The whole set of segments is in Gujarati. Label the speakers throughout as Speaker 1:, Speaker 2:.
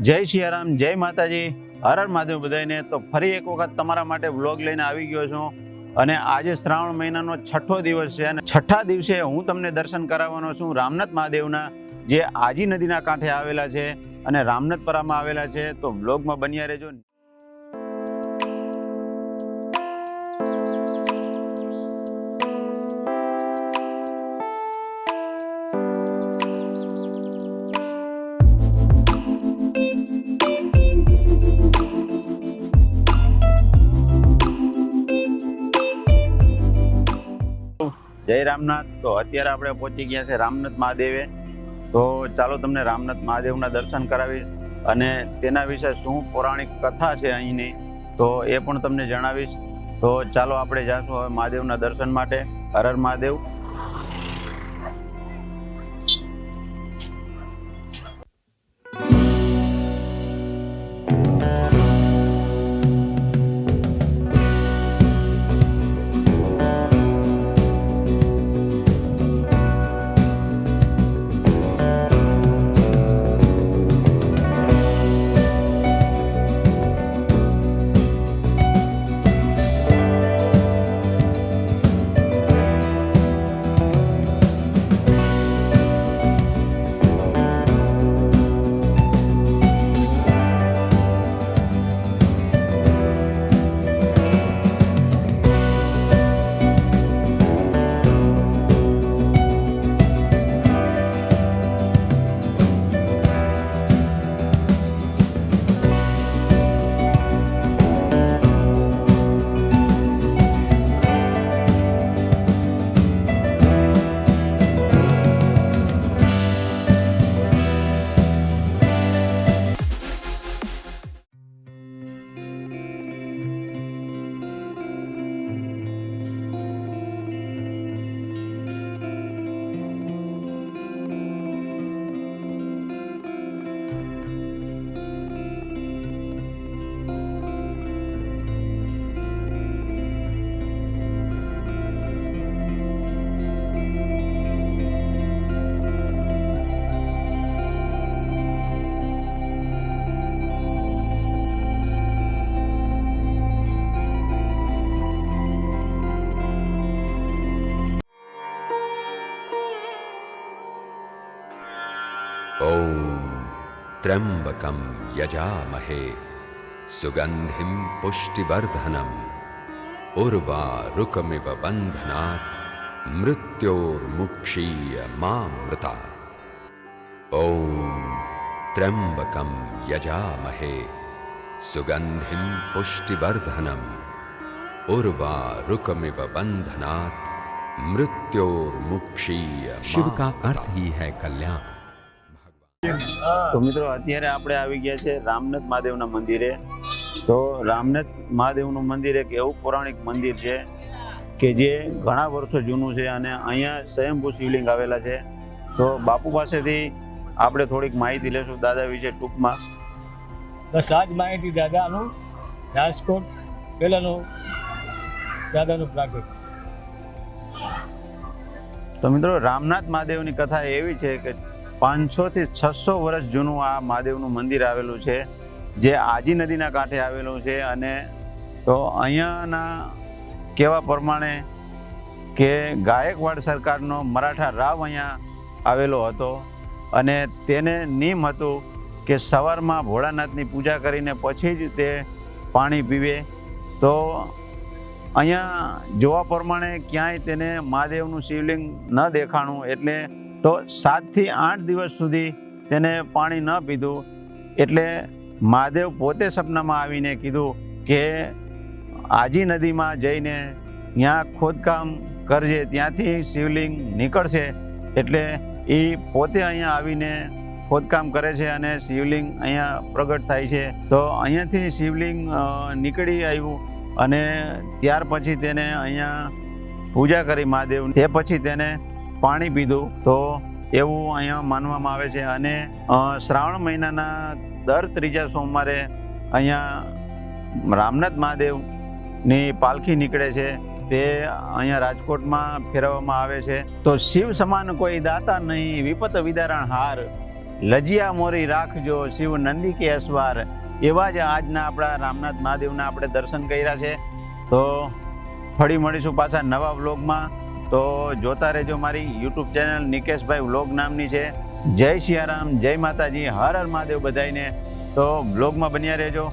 Speaker 1: જય સિયારામ, જય માતાજી, હર હર મહાદેવ બધાને। તો ફરી એક વખત તમારા માટે વ્લોગ લઈને આવી ગયો છું અને આજે શ્રાવણ મહિનાનો છઠ્ઠો દિવસ છે અને છઠ્ઠા દિવસે હું તમને દર્શન કરાવવાનો છું રામનાથ મહાદેવના, જે આજી નદીના કાંઠે આવેલા છે અને રામનાથપરામાં આવેલા છે। તો વ્લોગમાં બન્યા રહેજો। જય રામનાથ। તો અત્યારે આપણે પહોંચી ગયા છે રામનાથ મહાદેવે। તો ચાલો તમને રામનાથ મહાદેવના દર્શન કરાવીશ અને તેના વિશે શું પૌરાણિક કથા છે અહીંની, તો એ પણ તમને જણાવીશ। તો ચાલો આપણે જાશું હવે મહાદેવના દર્શન માટે। હર હર મહાદેવ।
Speaker 2: ओम त्र्यंबकं यजामहे सुगंधिं पुष्टिवर्धनम् उर्वारुकमिव बन्धनात् मृत्योर्मुक्षीय मामृतात्। ओम त्र्यंबकं यजामहे सुगंधिं पुष्टिवर्धनम् उर्वारुकमिव बन्धनात् मृत्योर्मुक्षीय। शिव का अर्थ ही है कल्याण।
Speaker 1: તો મિત્રો અત્યારે આપણે આવી ગયા છે રામનાથ મહાદેવના મંદિરે। તો રામનાથ મહાદેવનું મંદિર એક એવું પૌરાણિક મંદિર છે કે જે ઘણા વર્ષો જૂનું છે અને અહીંયા સ્વયંભૂ શિવલિંગ આવેલા છે। તો બાપુ પાસેથી આપણે થોડીક માહિતી લેશું દાદા વિશે ટૂંકમાં।
Speaker 3: બસ આ જ માહિતી દાદાનું, રાજકોટ પહેલાંનું દાદાનું પ્રાગટ્ય।
Speaker 1: તો મિત્રો રામનાથ મહાદેવની કથા એવી છે કે 500 થી 600 વર્ષ જૂનું આ મહાદેવનું મંદિર આવેલું છે, જે આજી નદીના કાંઠે આવેલું છે। અને તો અહીંયાના કહેવા પ્રમાણે કે ગાયકવાડ સરકારનો મરાઠા રાવ અહીંયા આવેલો હતો અને તેને નિયમ હતું કે સવારમાં ભોળાનાથની પૂજા કરીને પછી જ તે પાણી પીવે। તો અહીંયા જોવા પ્રમાણે ક્યાંય તેને મહાદેવનું શિવલિંગ ન દેખાણું, એટલે તો 7 થી 8 દિવસ સુધી તેને પાણી ન પીધું। એટલે મહાદેવ પોતે સપનામાં આવીને કીધું કે આજી નદીમાં જઈને ત્યાં ખોદકામ કરજે, ત્યાંથી શિવલિંગ નીકળશે। એટલે એ પોતે અહીંયા આવીને ખોદકામ કરે છે અને શિવલિંગ અહીંયા પ્રગટ થાય છે। તો અહીંયાથી શિવલિંગ નીકળી આવ્યું અને ત્યાર પછી તેને અહીંયા પૂજા કરી મહાદેવ, તે પછી તેને પાણી પીધું। તો એવું અહીંયા માનવામાં આવે છે અને શ્રાવણ મહિનાના દર ત્રીજા સોમવારે અહીંયા રામનાથ મહાદેવની પાલખી નીકળે છે, તે અહીંયા રાજકોટમાં ફેરવવામાં આવે છે। તો શિવ સમાન કોઈ દાતા નહીં, વિપત વિદારણ હાર, લજિયા મોરી રાખજો શિવ નંદી કે અસવાર. એવા જ આજના આપણા રામનાથ મહાદેવના આપણે દર્શન કર્યા છે. તો ફરી મળીશું પાછા નવા વ્લોગમાં. તો જોતા રહેજો મારી યુટ્યુબ ચેનલ નિકેશભાઈ વ્લોગ નામની છે. જય સિયારામ, જય માતાજી, હર હર મહાદેવ બધાઈને. તો વ્લોગમાં બન્યા રહેજો.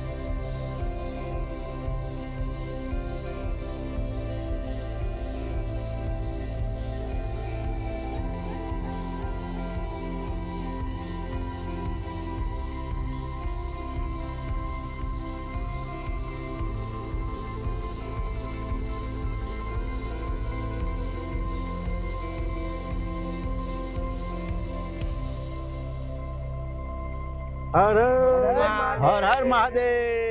Speaker 1: હર હર મહાદેવ.